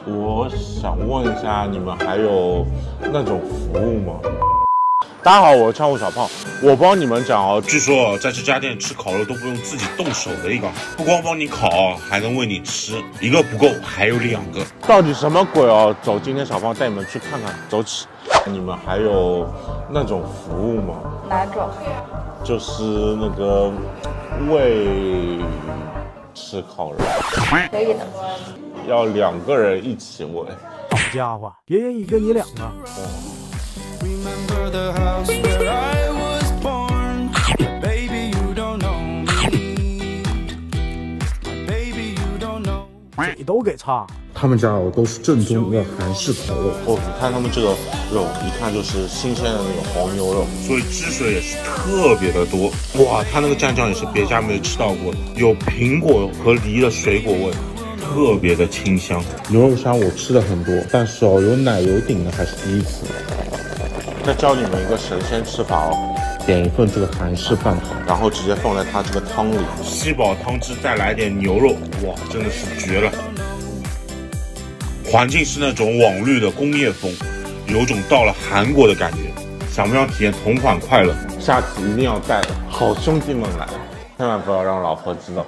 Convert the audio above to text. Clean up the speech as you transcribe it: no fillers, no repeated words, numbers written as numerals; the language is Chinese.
我想问一下，你们还有那种服务吗？大家好，我是창호小胖。我帮你们讲哦，据说在这家店吃烤肉都不用自己动手的一个，不光帮你烤，还能喂你吃，一个不够，还有2个。到底什么鬼哦？走，今天小胖带你们去看看，走起。你们还有那种服务吗？哪种？就是那个喂吃烤肉。可以的。要2个人一起喂。好家伙，别人1个你2个。Remember the house where I was born. Baby, you don't know me. Baby, you don't know. 嘴都给擦。他们家都是正宗的韩式烤肉。哦，你看他们这个肉，一看就是新鲜的那个黄牛肉，所以汁水也是特别的多。哇，它那个蘸酱也是别家没有吃到过的，有苹果和梨的水果味，特别的清香。牛肉香我吃的很多，但是有奶油顶的还是第一次。再教你们一个神仙吃法哦，点一份这个韩式饭团，然后直接放在它这个汤里，吸饱汤汁，再来点牛肉，哇，真的是绝了。环境是那种网绿的工业风，有种到了韩国的感觉。想不想体验同款快乐？下次一定要带好兄弟们来，千万不要让老婆知道。